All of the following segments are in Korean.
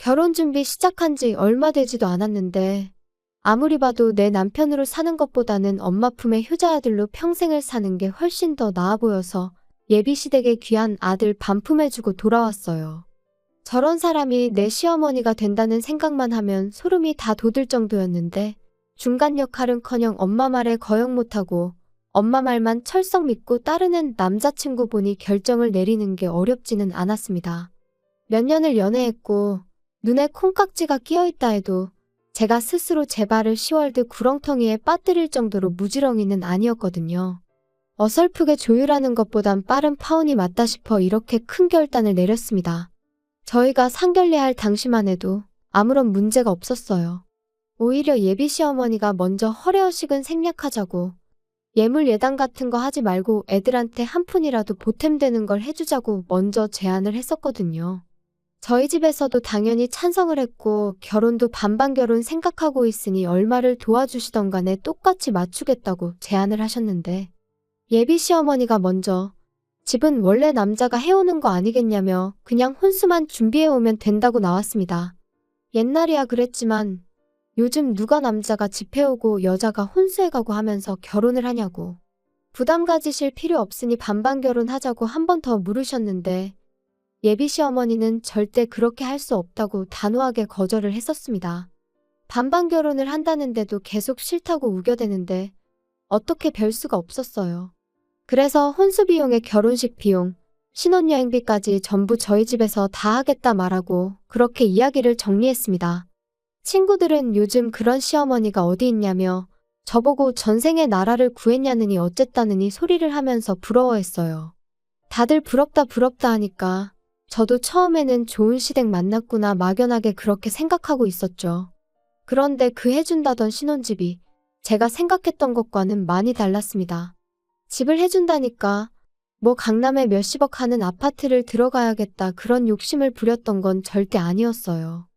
결혼 준비 시작한 지 얼마 되지도 않았는데 아무리 봐도 내 남편으로 사는 것보다는 엄마 품의 효자아들로 평생을 사는 게 훨씬 더 나아 보여서 예비시댁에 귀한 아들 반품해주고 돌아왔어요. 저런 사람이 내 시어머니가 된다는 생각만 하면 소름이 다 돋을 정도였는데 중간 역할은커녕 엄마 말에 거역 못하고 엄마 말만 철썩 믿고 따르는 남자친구 보니 결정을 내리는 게 어렵지는 않았습니다. 몇 년을 연애했고 눈에 콩깍지가 끼어있다 해도 제가 스스로 제 발을 10월드 구렁텅이에 빠뜨릴 정도로 무지렁이는 아니었거든요. 어설프게 조율하는 것보단 빠른 파혼이 맞다 싶어 이렇게 큰 결단을 내렸습니다. 저희가 상견례할 당시만 해도 아무런 문제가 없었어요. 오히려 예비 시어머니가 먼저 허례허식은 생략하자고 예물 예당 같은 거 하지 말고 애들한테 한 푼이라도 보탬되는 걸 해주자고 먼저 제안을 했었거든요. 저희 집에서도 당연히 찬성을 했고 결혼도 반반 결혼 생각하고 있으니 얼마를 도와주시던 간에 똑같이 맞추겠다고 제안을 하셨는데 예비 시어머니가 먼저 집은 원래 남자가 해오는 거 아니겠냐며 그냥 혼수만 준비해오면 된다고 나왔습니다. 옛날이야 그랬지만 요즘 누가 남자가 집 해오고 여자가 혼수해가고 하면서 결혼을 하냐고. 부담 가지실 필요 없으니 반반 결혼하자고 한 번 더 물으셨는데 예비 시어머니는 절대 그렇게 할 수 없다고 단호하게 거절을 했었습니다. 반반 결혼을 한다는데도 계속 싫다고 우겨대는데 어떻게 별 수가 없었어요. 그래서 혼수 비용에 결혼식 비용, 신혼여행비까지 전부 저희 집에서 다 하겠다 말하고 그렇게 이야기를 정리했습니다. 친구들은 요즘 그런 시어머니가 어디 있냐며 저보고 전생에 나라를 구했냐느니 어쨌다느니 소리를 하면서 부러워했어요. 다들 부럽다 부럽다 하니까 저도 처음에는 좋은 시댁 만났구나 막연하게 그렇게 생각하고 있었죠. 그런데 그 해준다던 신혼집이 제가 생각했던 것과는 많이 달랐습니다. 집을 해준다니까 뭐 강남에 몇십억 하는 아파트를 들어가야겠다 그런 욕심을 부렸던 건 절대 아니었어요.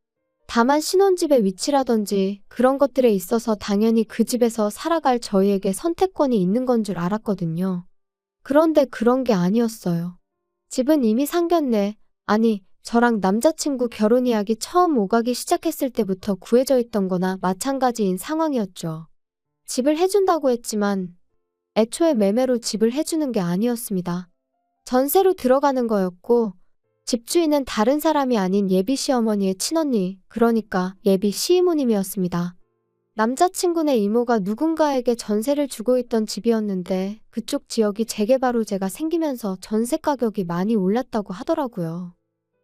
다만 신혼집의 위치라든지 그런 것들에 있어서 당연히 그 집에서 살아갈 저희에게 선택권이 있는 건 줄 알았거든요. 그런데 그런 게 아니었어요. 집은 이미 상견례, 아니 저랑 남자친구 결혼 이야기 처음 오가기 시작했을 때부터 구해져 있던 거나 마찬가지인 상황이었죠. 집을 해준다고 했지만 애초에 매매로 집을 해주는 게 아니었습니다. 전세로 들어가는 거였고 집주인은 다른 사람이 아닌 예비 시어머니의 친언니, 그러니까 예비 시이모님이었습니다. 남자친구네 이모가 누군가에게 전세를 주고 있던 집이었는데 그쪽 지역이 재개발 호재가 생기면서 전세 가격이 많이 올랐다고 하더라고요.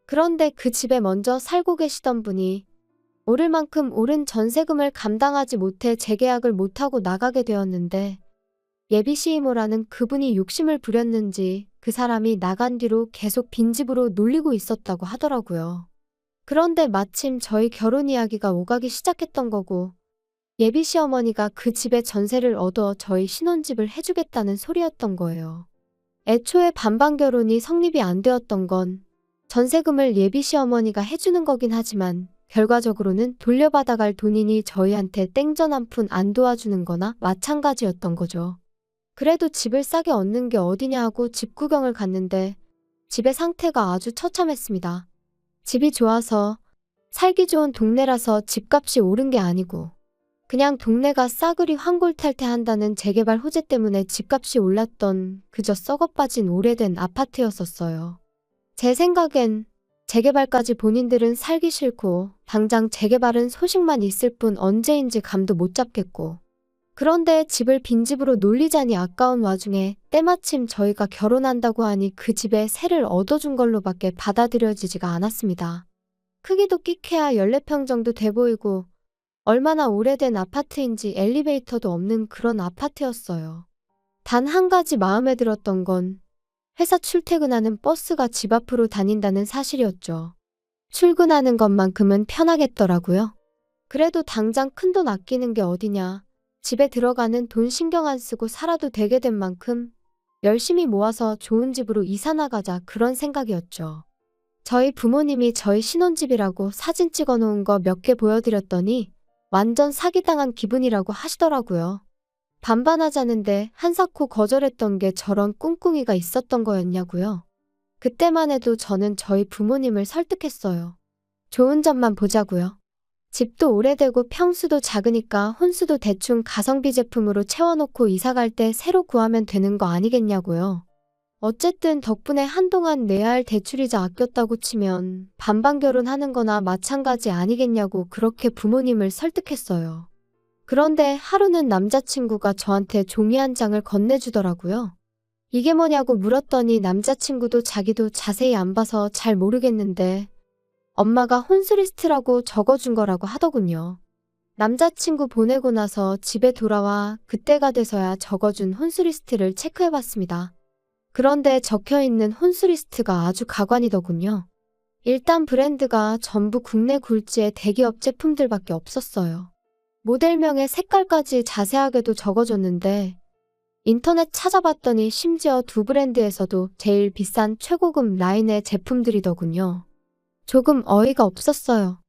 그런데 그 집에 먼저 살고 계시던 분이 오를 만큼 오른 전세금을 감당하지 못해 재계약을 못하고 나가게 되었는데 예비 시이모라는 그분이 욕심을 부렸는지 그 사람이 나간 뒤로 계속 빈집으로 놀리고 있었다고 하더라고요. 그런데 마침 저희 결혼 이야기가 오가기 시작했던 거고 예비 시어머니가 그 집에 전세를 얻어 저희 신혼집을 해주겠다는 소리였던 거예요. 애초에 반반 결혼이 성립이 안 되었던 건 전세금을 예비 시어머니가 해주는 거긴 하지만 결과적으로는 돌려받아갈 돈이니 저희한테 땡전 한 푼 안 도와주는 거나 마찬가지였던 거죠. 그래도 집을 싸게 얻는 게 어디냐 하고 집 구경을 갔는데 집의 상태가 아주 처참했습니다. 집이 좋아서 살기 좋은 동네라서 집값이 오른 게 아니고 그냥 동네가 싸그리 환골탈퇴한다는 재개발 호재 때문에 집값이 올랐던 그저 썩어빠진 오래된 아파트였었어요. 제 생각엔 재개발까지 본인들은 살기 싫고 당장 재개발은 소식만 있을 뿐 언제인지 감도 못 잡겠고 그런데 집을 빈집으로 놀리자니 아까운 와중에 때마침 저희가 결혼한다고 하니 그 집에 세를 얻어준 걸로밖에 받아들여지지가 않았습니다. 크기도 끼케야 14평 정도 돼 보이고 얼마나 오래된 아파트인지 엘리베이터도 없는 그런 아파트였어요. 단 한 가지 마음에 들었던 건 회사 출퇴근하는 버스가 집 앞으로 다닌다는 사실이었죠. 출근하는 것만큼은 편하겠더라고요. 그래도 당장 큰돈 아끼는 게 어디냐. 집에 들어가는 돈 신경 안 쓰고 살아도 되게 된 만큼 열심히 모아서 좋은 집으로 이사 나가자 그런 생각이었죠. 저희 부모님이 저희 신혼집이라고 사진 찍어 놓은 거 몇 개 보여드렸더니 완전 사기당한 기분이라고 하시더라고요. 반반하자는데 한사코 거절했던 게 저런 꿍꿍이가 있었던 거였냐고요. 그때만 해도 저는 저희 부모님을 설득했어요. 좋은 점만 보자고요. 집도 오래되고 평수도 작으니까 혼수도 대충 가성비 제품으로 채워놓고 이사 갈 때 새로 구하면 되는 거 아니겠냐고요. 어쨌든 덕분에 한동안 내야 할 대출이자 아꼈다고 치면 반반 결혼하는 거나 마찬가지 아니겠냐고 그렇게 부모님을 설득했어요. 그런데 하루는 남자친구가 저한테 종이 한 장을 건네주더라고요. 이게 뭐냐고 물었더니 남자친구도 자기도 자세히 안 봐서 잘 모르겠는데 엄마가 혼수리스트라고 적어준 거라고 하더군요. 남자친구 보내고 나서 집에 돌아와 그때가 돼서야 적어준 혼수리스트를 체크해봤습니다. 그런데 적혀있는 혼수리스트가 아주 가관이더군요. 일단 브랜드가 전부 국내 굴지의 대기업 제품들밖에 없었어요. 모델명에 색깔까지 자세하게도 적어줬는데 인터넷 찾아봤더니 심지어 두 브랜드에서도 제일 비싼 최고급 라인의 제품들이더군요. 조금 어이가 없었어요.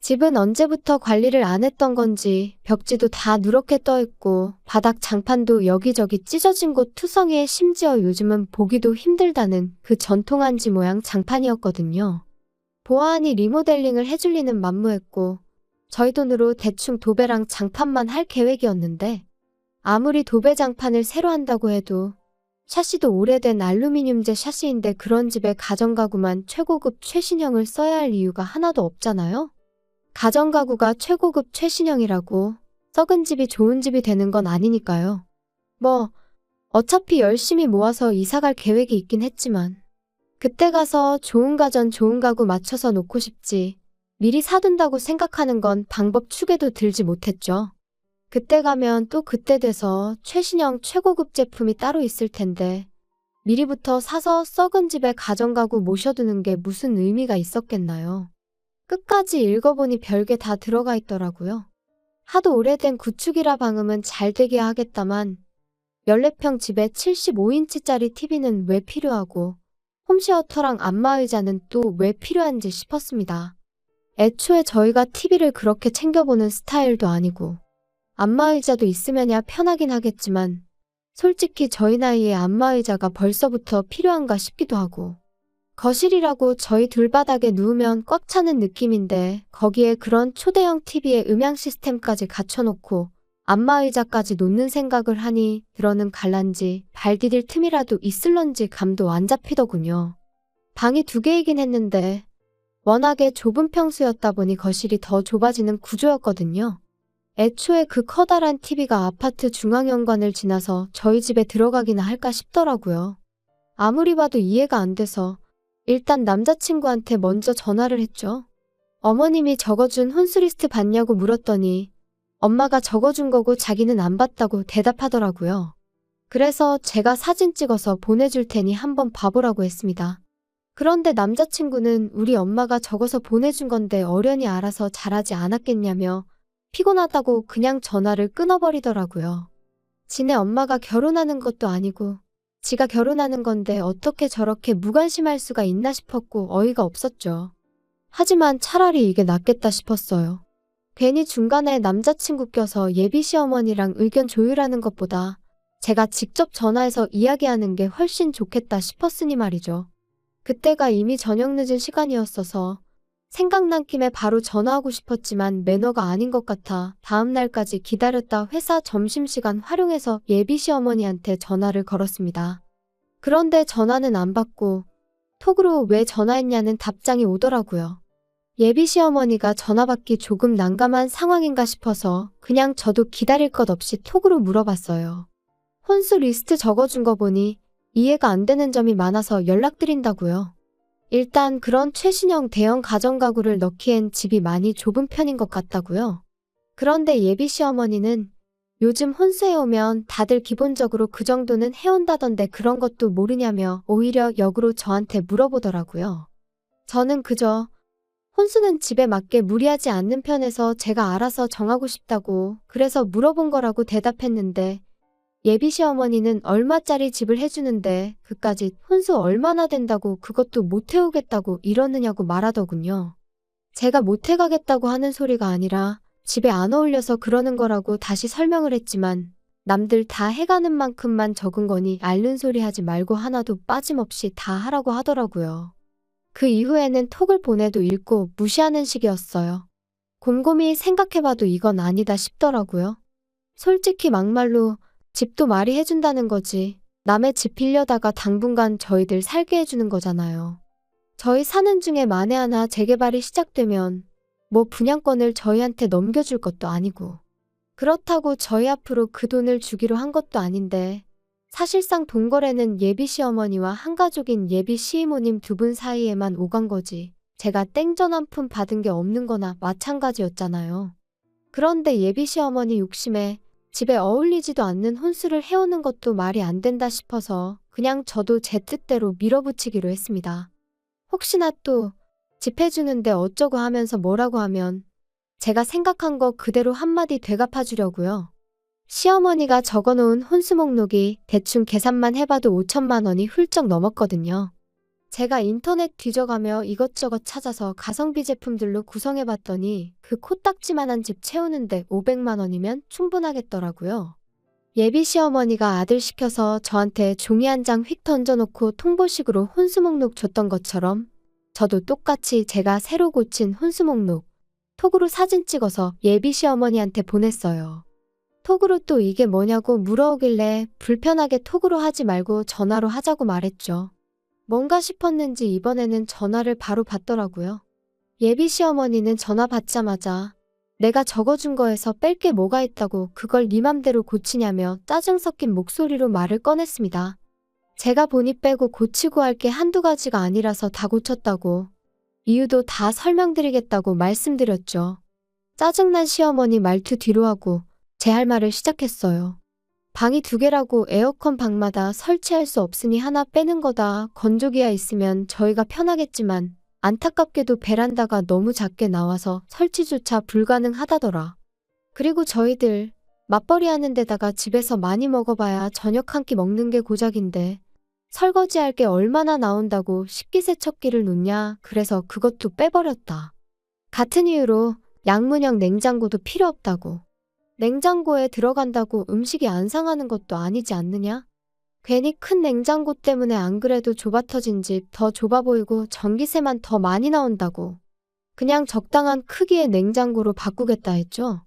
집은 언제부터 관리를 안 했던 건지 벽지도 다 누렇게 떠있고 바닥 장판도 여기저기 찢어진 곳 투성이에 심지어 요즘은 보기도 힘들다는 그 전통 한지 모양 장판이었거든요. 보아하니 리모델링을 해줄 리는 만무했고 저희 돈으로 대충 도배랑 장판만 할 계획이었는데 아무리 도배 장판을 새로 한다고 해도 샤시도 오래된 알루미늄제 샤시인데 그런 집에 가정가구만 최고급 최신형을 써야 할 이유가 하나도 없잖아요. 가정가구가 최고급 최신형이라고 썩은 집이 좋은 집이 되는 건 아니니까요. 어차피 열심히 모아서 이사갈 계획이 있긴 했지만 그때 가서 좋은 가전 좋은 가구 맞춰서 놓고 싶지 미리 사둔다고 생각하는 건 방법 축에도 들지 못했죠. 그때 가면 또 그때 돼서 최신형 최고급 제품이 따로 있을 텐데 미리부터 사서 썩은 집에 가정가구 모셔두는 게 무슨 의미가 있었겠나요? 끝까지 읽어보니 별게 다 들어가 있더라고요. 하도 오래된 구축이라 방음은 잘 되게 하겠다만 14평 집에 75인치짜리 TV는 왜 필요하고 홈시어터랑 안마의자는 또 왜 필요한지 싶었습니다. 애초에 저희가 TV를 그렇게 챙겨보는 스타일도 아니고 안마의자도 있으면야 편하긴 하겠지만 솔직히 저희 나이에 안마의자가 벌써부터 필요한가 싶기도 하고 거실이라고 저희 둘바닥에 누우면 꽉 차는 느낌인데 거기에 그런 초대형 TV에 음향 시스템까지 갖춰놓고 안마의자까지 놓는 생각을 하니 들어는 갈란지 발 디딜 틈이라도 있을런지 감도 안 잡히더군요. 방이 2개이긴 했는데 워낙에 좁은 평수였다 보니 거실이 더 좁아지는 구조였거든요. 애초에 그 커다란 TV가 아파트 중앙현관을 지나서 저희 집에 들어가기나 할까 싶더라고요. 아무리 봐도 이해가 안 돼서 일단 남자친구한테 먼저 전화를 했죠. 어머님이 적어준 혼수리스트 봤냐고 물었더니 엄마가 적어준 거고 자기는 안 봤다고 대답하더라고요. 그래서 제가 사진 찍어서 보내줄 테니 한번 봐보라고 했습니다. 그런데 남자친구는 우리 엄마가 적어서 보내준 건데 어련히 알아서 잘하지 않았겠냐며 피곤하다고 그냥 전화를 끊어버리더라고요. 지네 엄마가 결혼하는 것도 아니고 지가 결혼하는 건데 어떻게 저렇게 무관심할 수가 있나 싶었고 어이가 없었죠. 하지만 차라리 이게 낫겠다 싶었어요. 괜히 중간에 남자친구 껴서 예비 시어머니랑 의견 조율하는 것보다 제가 직접 전화해서 이야기하는 게 훨씬 좋겠다 싶었으니 말이죠. 그때가 이미 저녁 늦은 시간이었어서 생각난 김에 바로 전화하고 싶었지만 매너가 아닌 것 같아 다음 날까지 기다렸다 회사 점심시간 활용해서 예비 시어머니한테 전화를 걸었습니다. 그런데 전화는 안 받고 톡으로 왜 전화했냐는 답장이 오더라고요. 예비 시어머니가 전화 받기 조금 난감한 상황인가 싶어서 그냥 저도 기다릴 것 없이 톡으로 물어봤어요. 혼수 리스트 적어준 거 보니 이해가 안 되는 점이 많아서 연락드린다고요. 일단 그런 최신형 대형 가정가구를 넣기엔 집이 많이 좁은 편인 것 같다고요. 그런데 예비 시어머니는 요즘 혼수해오면 다들 기본적으로 그 정도는 해온다던데 그런 것도 모르냐며 오히려 역으로 저한테 물어보더라고요. 저는 그저 혼수는 집에 맞게 무리하지 않는 편에서 제가 알아서 정하고 싶다고 그래서 물어본 거라고 대답했는데 예비 시어머니는 얼마짜리 집을 해주는데 그까짓 혼수 얼마나 된다고 그것도 못 해오겠다고 이러느냐고 말하더군요. 제가 못 해가겠다고 하는 소리가 아니라 집에 안 어울려서 그러는 거라고 다시 설명을 했지만 남들 다 해가는 만큼만 적은 거니 앓는 소리 하지 말고 하나도 빠짐없이 다 하라고 하더라고요. 그 이후에는 톡을 보내도 읽고 무시하는 식이었어요. 곰곰이 생각해봐도 이건 아니다 싶더라고요. 솔직히 막말로 집도 말이 해준다는 거지. 남의 집 빌려다가 당분간 저희들 살게 해주는 거잖아요. 저희 사는 중에 만에 하나 재개발이 시작되면 뭐 분양권을 저희한테 넘겨줄 것도 아니고 그렇다고 저희 앞으로 그 돈을 주기로 한 것도 아닌데 사실상 돈거래는 예비 시어머니와 한가족인 예비 시이모님 두 분 사이에만 오간 거지 제가 땡전 한 푼 받은 게 없는 거나 마찬가지였잖아요. 그런데 예비 시어머니 욕심에 집에 어울리지도 않는 혼수를 해오는 것도 말이 안 된다 싶어서 그냥 저도 제 뜻대로 밀어붙이기로 했습니다. 혹시나 또 집 해주는데 어쩌고 하면서 뭐라고 하면 제가 생각한 거 그대로 한마디 되갚아주려고요. 시어머니가 적어놓은 혼수 목록이 대충 계산만 해봐도 5천만 원이 훌쩍 넘었거든요. 제가 인터넷 뒤져가며 이것저것 찾아서 가성비 제품들로 구성해봤더니 그 코딱지만한 집 채우는데 500만 원이면 충분하겠더라고요. 예비 시어머니가 아들 시켜서 저한테 종이 한 장 휙 던져놓고 통보식으로 혼수 목록 줬던 것처럼 저도 똑같이 제가 새로 고친 혼수 목록 톡으로 사진 찍어서 예비 시어머니한테 보냈어요. 톡으로 또 이게 뭐냐고 물어오길래 불편하게 톡으로 하지 말고 전화로 하자고 말했죠. 뭔가 싶었는지 이번에는 전화를 바로 받더라고요. 예비 시어머니는 전화 받자마자 내가 적어준 거에서 뺄 게 뭐가 있다고 그걸 네 맘대로 고치냐며 짜증 섞인 목소리로 말을 꺼냈습니다. 제가 보니 빼고 고치고 할 게 한두 가지가 아니라서 다 고쳤다고 이유도 다 설명드리겠다고 말씀드렸죠. 짜증난 시어머니 말투 뒤로 하고 제 할 말을 시작했어요. 방이 2개라고 에어컨 방마다 설치할 수 없으니 하나 빼는 거다. 건조기가 있으면 저희가 편하겠지만 안타깝게도 베란다가 너무 작게 나와서 설치조차 불가능하다더라. 그리고 저희들 맞벌이 하는 데다가 집에서 많이 먹어봐야 저녁 한 끼 먹는 게 고작인데 설거지할 게 얼마나 나온다고 식기세척기를 놓냐. 그래서 그것도 빼버렸다. 같은 이유로 양문형 냉장고도 필요 없다고. 냉장고에 들어간다고 음식이 안 상하는 것도 아니지 않느냐? 괜히 큰 냉장고 때문에 안 그래도 좁아터진 집 더 좁아 보이고 전기세만 더 많이 나온다고. 그냥 적당한 크기의 냉장고로 바꾸겠다 했죠.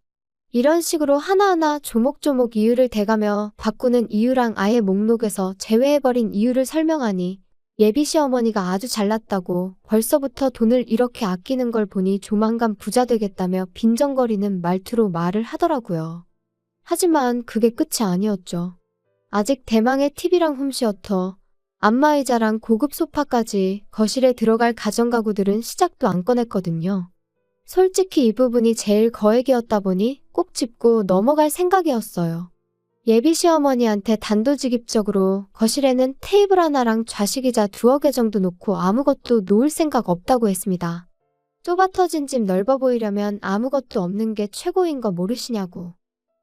이런 식으로 하나하나 조목조목 이유를 대가며 바꾸는 이유랑 아예 목록에서 제외해버린 이유를 설명하니 예비 시어머니가 아주 잘났다고 벌써부터 돈을 이렇게 아끼는 걸 보니 조만간 부자 되겠다며 빈정거리는 말투로 말을 하더라고요. 하지만 그게 끝이 아니었죠. 아직 대망의 TV랑 홈시어터, 안마의자랑 고급 소파까지 거실에 들어갈 가전가구들은 시작도 안 꺼냈거든요. 솔직히 이 부분이 제일 거액이었다 보니 꼭 짚고 넘어갈 생각이었어요. 예비 시어머니한테 단도직입적으로 거실에는 테이블 하나랑 좌식의자 2개 정도 놓고 아무것도 놓을 생각 없다고 했습니다. 좁아터진 집 넓어 보이려면 아무것도 없는 게 최고인 거 모르시냐고.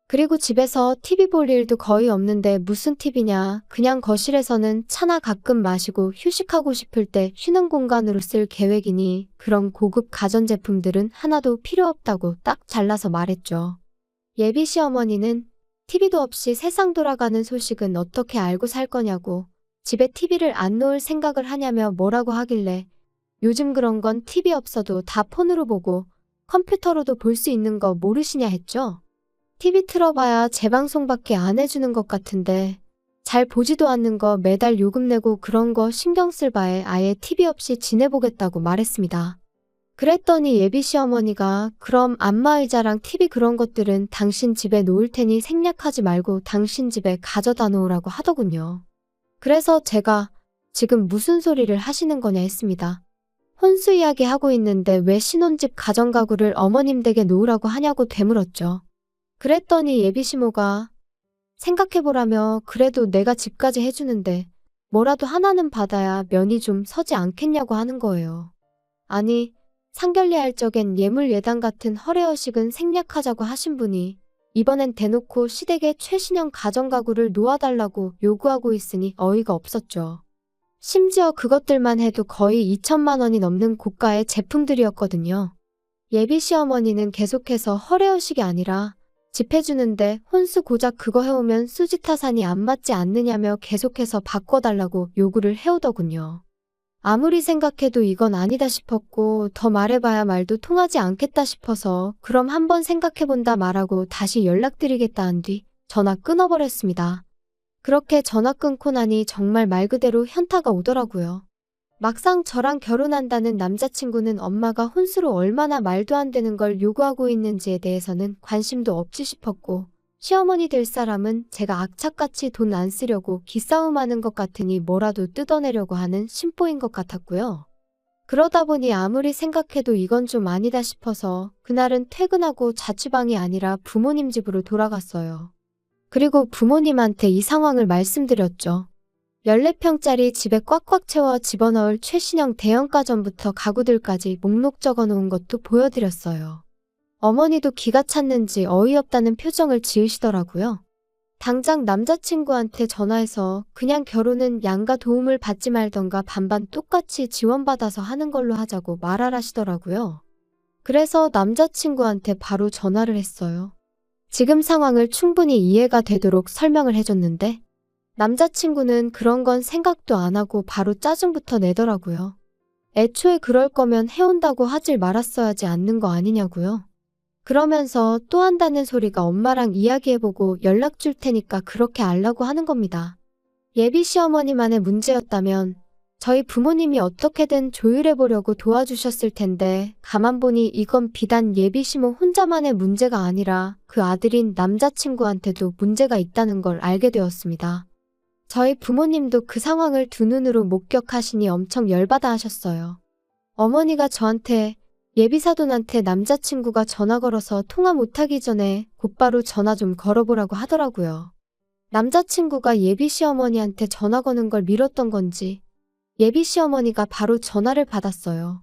그리고 집에서 TV 볼 일도 거의 없는데 무슨 TV냐. 그냥 거실에서는 차나 가끔 마시고 휴식하고 싶을 때 쉬는 공간으로 쓸 계획이니 그런 고급 가전제품들은 하나도 필요 없다고 딱 잘라서 말했죠. 예비 시어머니는 TV도 없이 세상 돌아가는 소식은 어떻게 알고 살 거냐고 집에 TV를 안 놓을 생각을 하냐며 뭐라고 하길래 요즘 그런 건 TV 없어도 다 폰으로 보고 컴퓨터로도 볼 수 있는 거 모르시냐 했죠. TV 틀어봐야 재방송밖에 안 해주는 것 같은데 잘 보지도 않는 거 매달 요금 내고 그런 거 신경 쓸 바에 아예 TV 없이 지내보겠다고 말했습니다. 그랬더니 예비 시어머니가 그럼 안마의자랑 TV 그런 것들은 당신 집에 놓을 테니 생략하지 말고 당신 집에 가져다 놓으라고 하더군요. 그래서 제가 지금 무슨 소리를 하시는 거냐 했습니다. 혼수 이야기 하고 있는데 왜 신혼집 가전가구를 어머님 댁에 놓으라고 하냐고 되물었죠. 그랬더니 예비 시모가 생각해보라며 그래도 내가 집까지 해주는데 뭐라도 하나는 받아야 면이 좀 서지 않겠냐고 하는 거예요. 아니 상견례할 적엔 예물 예당 같은 허례허식은 생략하자고 하신 분이 이번엔 대놓고 시댁에 최신형 가전가구를 놓아달라고 요구하고 있으니 어이가 없었죠. 심지어 그것들만 해도 거의 2천만 원이 넘는 고가의 제품들이었거든요. 예비 시어머니는 계속해서 허례허식이 아니라 집 해주는데 혼수 고작 그거 해오면 수지타산이 안 맞지 않느냐며 계속해서 바꿔달라고 요구를 해오더군요. 아무리 생각해도 이건 아니다 싶었고 더 말해봐야 말도 통하지 않겠다 싶어서 그럼 한번 생각해본다 말하고 다시 연락드리겠다 한 뒤 전화 끊어버렸습니다. 그렇게 전화 끊고 나니 정말 말 그대로 현타가 오더라고요. 막상 저랑 결혼한다는 남자친구는 엄마가 혼수로 얼마나 말도 안 되는 걸 요구하고 있는지에 대해서는 관심도 없지 싶었고 시어머니 될 사람은 제가 악착같이 돈 안 쓰려고 기싸움하는 것 같으니 뭐라도 뜯어내려고 하는 심보인 것 같았고요. 그러다 보니 아무리 생각해도 이건 좀 아니다 싶어서 그날은 퇴근하고 자취방이 아니라 부모님 집으로 돌아갔어요. 그리고 부모님한테 이 상황을 말씀드렸죠. 14평짜리 집에 꽉꽉 채워 집어넣을 최신형 대형가전부터 가구들까지 목록 적어놓은 것도 보여드렸어요. 어머니도 기가 찼는지 어이없다는 표정을 지으시더라고요. 당장 남자친구한테 전화해서 그냥 결혼은 양가 도움을 받지 말던가 반반 똑같이 지원받아서 하는 걸로 하자고 말하라시더라고요. 그래서 남자친구한테 바로 전화를 했어요. 지금 상황을 충분히 이해가 되도록 설명을 해줬는데 남자친구는 그런 건 생각도 안 하고 바로 짜증부터 내더라고요. 애초에 그럴 거면 해온다고 하질 말았어야지 않는 거 아니냐고요. 그러면서 또 한다는 소리가 엄마랑 이야기해보고 연락 줄 테니까 그렇게 알라고 하는 겁니다. 예비 시어머니만의 문제였다면 저희 부모님이 어떻게든 조율해보려고 도와주셨을 텐데 가만 보니 이건 비단 예비 시모 혼자만의 문제가 아니라 그 아들인 남자친구한테도 문제가 있다는 걸 알게 되었습니다. 저희 부모님도 그 상황을 두 눈으로 목격하시니 엄청 열받아 하셨어요. 어머니가 저한테 예비사돈한테 남자친구가 전화 걸어서 통화 못하기 전에 곧바로 전화 좀 걸어보라고 하더라고요. 남자친구가 예비시어머니한테 전화 거는 걸 미뤘던 건지 예비시어머니가 바로 전화를 받았어요.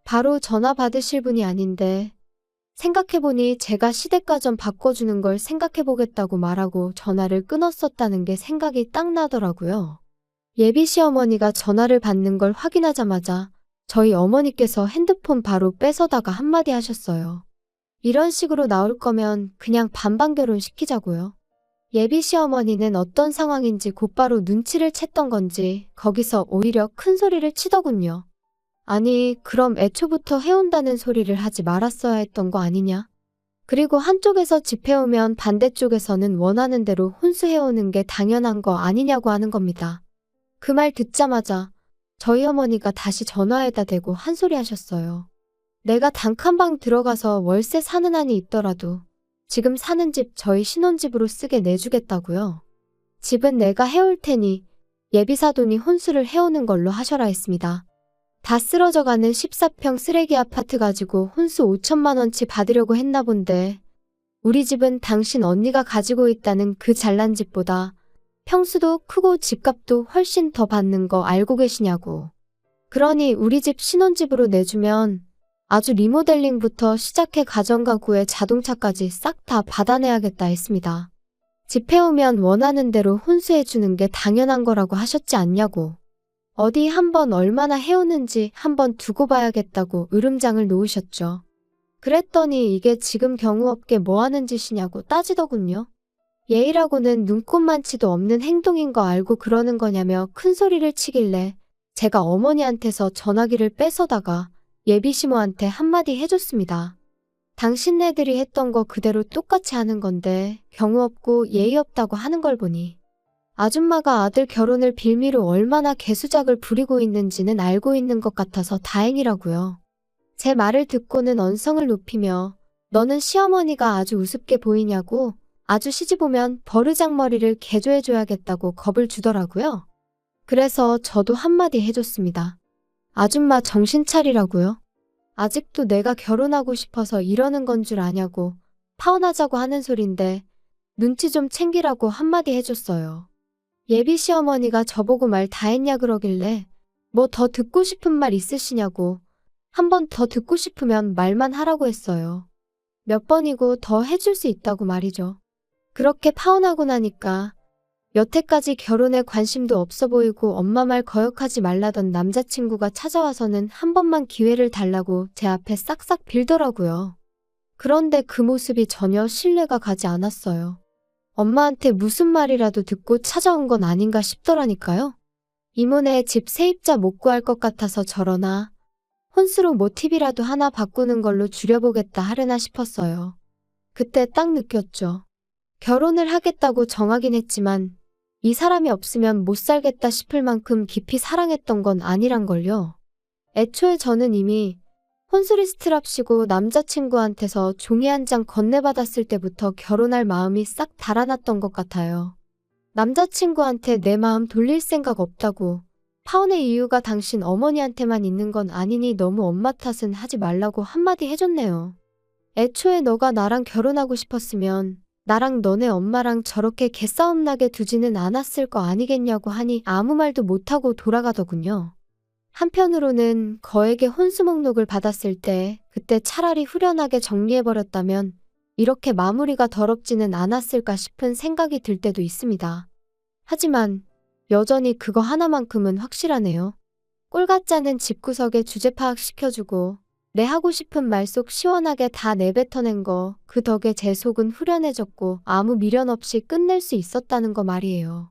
바로 전화 받으실 분이 아닌데 생각해보니 제가 시댁가전 바꿔주는 걸 생각해보겠다고 말하고 전화를 끊었었다는 게 생각이 딱 나더라고요. 예비시어머니가 전화를 받는 걸 확인하자마자 저희 어머니께서 핸드폰 바로 뺏어다가 한마디 하셨어요. 이런 식으로 나올 거면 그냥 반반 결혼시키자고요. 예비 시어머니는 어떤 상황인지 곧바로 눈치를 챘던 건지 거기서 오히려 큰 소리를 치더군요. 아니, 그럼 애초부터 해온다는 소리를 하지 말았어야 했던 거 아니냐? 그리고 한쪽에서 집해오면 반대쪽에서는 원하는 대로 혼수해오는 게 당연한 거 아니냐고 하는 겁니다. 그 말 듣자마자 저희 어머니가 다시 전화에다 대고 한 소리 하셨어요. 내가 단칸방 들어가서 월세 사는 한이 있더라도 지금 사는 집 저희 신혼집으로 쓰게 내주겠다고요. 집은 내가 해올 테니 예비사돈이 혼수를 해오는 걸로 하셔라 했습니다. 다 쓰러져가는 14평 쓰레기 아파트 가지고 혼수 5천만 원치 받으려고 했나 본데 우리 집은 당신 언니가 가지고 있다는 그 잘난 집보다 평수도 크고 집값도 훨씬 더 받는 거 알고 계시냐고. 그러니 우리 집 신혼집으로 내주면 아주 리모델링부터 시작해 가전가구에 자동차까지 싹 다 받아내야겠다 했습니다. 집 해오면 원하는 대로 혼수해주는 게 당연한 거라고 하셨지 않냐고. 어디 한번 얼마나 해오는지 한번 두고 봐야겠다고 으름장을 놓으셨죠. 그랬더니 이게 지금 경우없게 뭐 하는 짓이냐고 따지더군요. 예의라고는 눈꼽만치도 없는 행동인 거 알고 그러는 거냐며 큰 소리를 치길래 제가 어머니한테서 전화기를 뺏어다가 예비시모한테 한마디 해줬습니다. 당신네들이 했던 거 그대로 똑같이 하는 건데 경우 없고 예의 없다고 하는 걸 보니 아줌마가 아들 결혼을 빌미로 얼마나 개수작을 부리고 있는지는 알고 있는 것 같아서 다행이라고요. 제 말을 듣고는 언성을 높이며 너는 시어머니가 아주 우습게 보이냐고 아주 시집 오면 버르장머리를 개조해줘야겠다고 겁을 주더라고요. 그래서 저도 한마디 해줬습니다. 아줌마 정신 차리라고요. 아직도 내가 결혼하고 싶어서 이러는 건 줄 아냐고 파혼하자고 하는 소린데 눈치 좀 챙기라고 한마디 해줬어요. 예비 시어머니가 저보고 말 다 했냐 그러길래 뭐 더 듣고 싶은 말 있으시냐고 한 번 더 듣고 싶으면 말만 하라고 했어요. 몇 번이고 더 해줄 수 있다고 말이죠. 그렇게 파혼하고 나니까 여태까지 결혼에 관심도 없어 보이고 엄마 말 거역하지 말라던 남자친구가 찾아와서는 한 번만 기회를 달라고 제 앞에 싹싹 빌더라고요. 그런데 그 모습이 전혀 신뢰가 가지 않았어요. 엄마한테 무슨 말이라도 듣고 찾아온 건 아닌가 싶더라니까요. 이모네 집 세입자 못 구할 것 같아서 저러나 혼수로 모티브라도 하나 바꾸는 걸로 줄여보겠다 하려나 싶었어요. 그때 딱 느꼈죠. 결혼을 하겠다고 정하긴 했지만 이 사람이 없으면 못 살겠다 싶을 만큼 깊이 사랑했던 건 아니란 걸요. 애초에 저는 이미 혼수리 스트랍시고 남자친구한테서 종이 한 장 건네받았을 때부터 결혼할 마음이 싹 달아났던 것 같아요. 남자친구한테 내 마음 돌릴 생각 없다고. 파혼의 이유가 당신 어머니한테만 있는 건 아니니 너무 엄마 탓은 하지 말라고 한마디 해줬네요. 애초에 너가 나랑 결혼하고 싶었으면 나랑 너네 엄마랑 저렇게 개싸움 나게 두지는 않았을 거 아니겠냐고 하니 아무 말도 못하고 돌아가더군요. 한편으로는 거액의 혼수 목록을 받았을 때 그때 차라리 후련하게 정리해버렸다면 이렇게 마무리가 더럽지는 않았을까 싶은 생각이 들 때도 있습니다. 하지만 여전히 그거 하나만큼은 확실하네요. 꼴같지 은 집구석에 주제 파악시켜주고 내 하고 싶은 말 속 시원하게 다 내뱉어낸 거, 그 덕에 제 속은 후련해졌고 아무 미련 없이 끝낼 수 있었다는 거 말이에요.